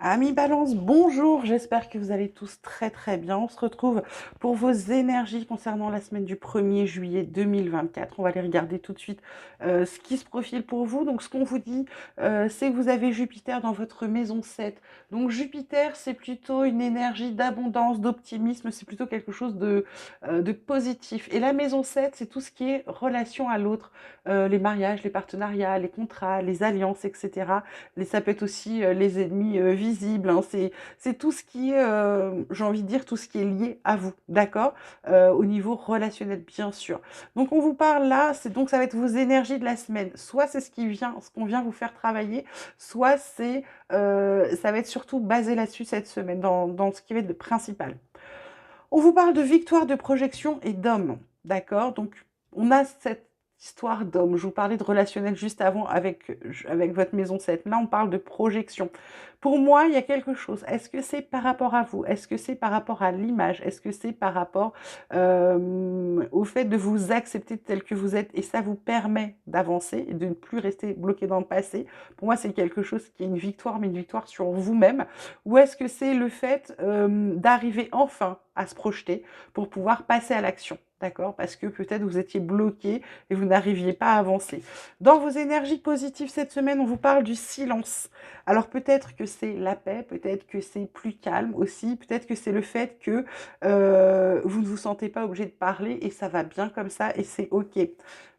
Amis Balance, bonjour, j'espère que vous allez tous très bien. On se retrouve pour vos énergies concernant la semaine du 1er juillet 2024. On va aller regarder tout de suite ce qui se profile pour vous. Donc ce qu'on vous dit, c'est que vous avez Jupiter dans votre maison 7. Donc Jupiter, c'est plutôt une énergie d'abondance, d'optimisme, c'est plutôt quelque chose de positif. Et la maison 7, c'est tout ce qui est relation à l'autre, les mariages, les partenariats, les contrats, les alliances, etc. Ça peut être aussi les ennemis visibles, hein. C'est tout ce qui est, j'ai envie de dire, tout ce qui est lié à vous, d'accord. Au niveau relationnel, bien sûr. Donc on vous parle là, donc ça va être vos énergies de la semaine. Soit c'est ce qu'on vient vous faire travailler, soit ça va être surtout basé là-dessus cette semaine, dans ce qui va être le principal. On vous parle de victoire, de projection et d'homme, d'accord? Donc, on a cette histoire d'homme. Je vous parlais de relationnel juste avant avec votre maison 7. Là, on parle de projection. Pour moi, il y a quelque chose. Est-ce que c'est par rapport à vous? Est-ce que c'est par rapport à l'image? Est-ce que c'est par rapport au fait de vous accepter tel que vous êtes et ça vous permet d'avancer et de ne plus rester bloqué dans le passé? Pour moi, c'est quelque chose qui est une victoire, mais une victoire sur vous-même. Ou est-ce que c'est le fait d'arriver enfin à se projeter pour pouvoir passer à l'action, d'accord? Parce que peut-être vous étiez bloqué et vous n'arriviez pas à avancer. Dans vos énergies positives cette semaine, on vous parle du silence. Alors peut-être que c'est la paix, peut-être que c'est plus calme aussi, peut-être que c'est le fait que vous ne vous sentez pas obligé de parler et ça va bien comme ça et c'est ok.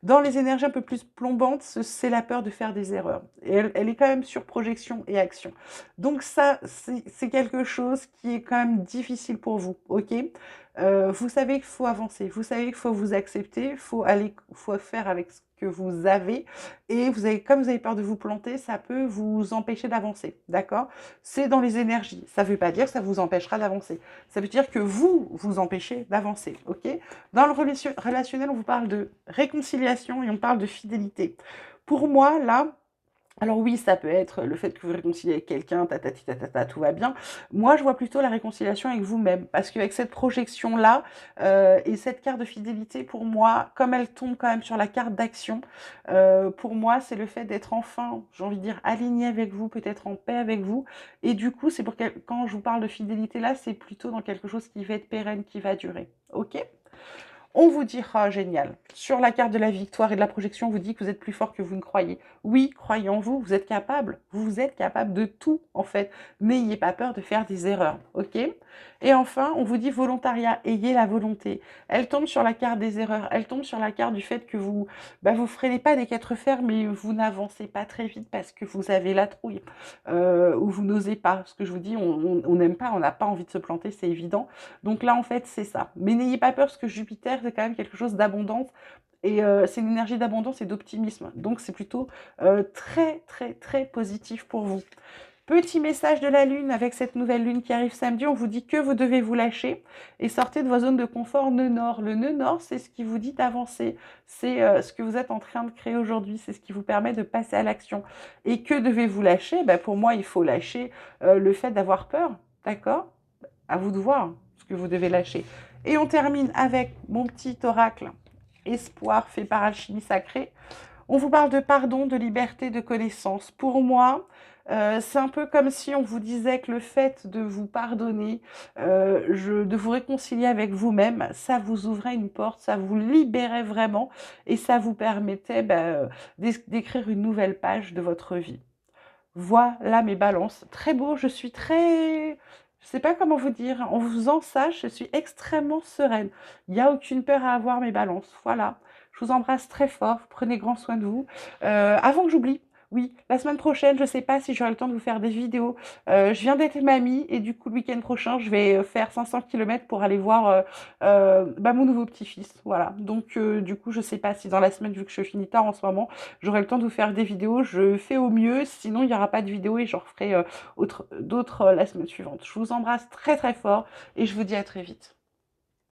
Dans les énergies un peu plus plombantes, c'est la peur de faire des erreurs. Et elle est quand même sur projection et action. Donc ça, c'est quelque chose qui est quand même difficile pour vous, ok? Vous savez qu'il faut avancer, vous savez qu'il faut vous accepter, faut faire avec ce que vous avez, et comme vous avez peur de vous planter, ça peut vous empêcher d'avancer, d'accord? C'est dans les énergies. Ça ne veut pas dire que ça vous empêchera d'avancer. Ça veut dire que vous empêchez d'avancer, ok? Dans le relationnel, on vous parle de réconciliation et on parle de fidélité. Pour moi, là, alors oui, ça peut être le fait que vous réconciliez avec quelqu'un, tatati tatata, tout va bien. Moi, je vois plutôt la réconciliation avec vous-même, parce qu'avec cette projection-là et cette carte de fidélité, pour moi, comme elle tombe quand même sur la carte d'action, pour moi, c'est le fait d'être enfin, j'ai envie de dire, aligné avec vous, peut-être en paix avec vous. Et du coup, quand je vous parle de fidélité là, c'est plutôt dans quelque chose qui va être pérenne, qui va durer. Ok? On vous dira, génial, sur la carte de la victoire et de la projection, on vous dit que vous êtes plus fort que vous ne croyez. Oui, croyez en vous, vous êtes capable de tout, en fait. N'ayez pas peur de faire des erreurs, ok? Et enfin, on vous dit volontariat, ayez la volonté. Elle tombe sur la carte des erreurs, elle tombe sur la carte du fait que vous freinez pas des quatre fers, mais vous n'avancez pas très vite parce que vous avez la trouille, ou vous n'osez pas. Ce que je vous dis, on n'aime pas, on n'a pas envie de se planter, c'est évident. Donc là, en fait, c'est ça. Mais n'ayez pas peur, parce que Jupiter, c'est quand même quelque chose d'abondance. Et c'est une énergie d'abondance et d'optimisme. Donc c'est plutôt très positif pour vous. Petit message de la Lune avec cette nouvelle Lune qui arrive samedi. On vous dit que vous devez vous lâcher et sortez de vos zones de confort nœud nord. Le nœud nord, c'est ce qui vous dit d'avancer. C'est ce que vous êtes en train de créer aujourd'hui. C'est ce qui vous permet de passer à l'action. Et que devez-vous lâcher? Pour moi, il faut lâcher le fait d'avoir peur. D'accord? À vous de voir ce que vous devez lâcher. Et on termine avec mon petit oracle espoir fait par alchimie sacrée. On vous parle de pardon, de liberté, de connaissance. Pour moi, c'est un peu comme si on vous disait que le fait de vous pardonner, de vous réconcilier avec vous-même, ça vous ouvrait une porte, ça vous libérait vraiment et ça vous permettait d'écrire une nouvelle page de votre vie. Voilà mes balances. Très beau, je suis très... Je sais pas comment vous dire. En vous faisant ça, je suis extrêmement sereine. Il n'y a aucune peur à avoir mes balances. Voilà. Je vous embrasse très fort. Prenez grand soin de vous. Avant que j'oublie, oui, la semaine prochaine, je ne sais pas si j'aurai le temps de vous faire des vidéos. Je viens d'être mamie et du coup, le week-end prochain, je vais faire 500 km pour aller voir mon nouveau petit-fils. Voilà. Donc, du coup, je ne sais pas si dans la semaine, vu que je finis tard en ce moment, j'aurai le temps de vous faire des vidéos. Je fais au mieux. Sinon, il n'y aura pas de vidéo et j'en referai d'autres la semaine suivante. Je vous embrasse très fort et je vous dis à très vite.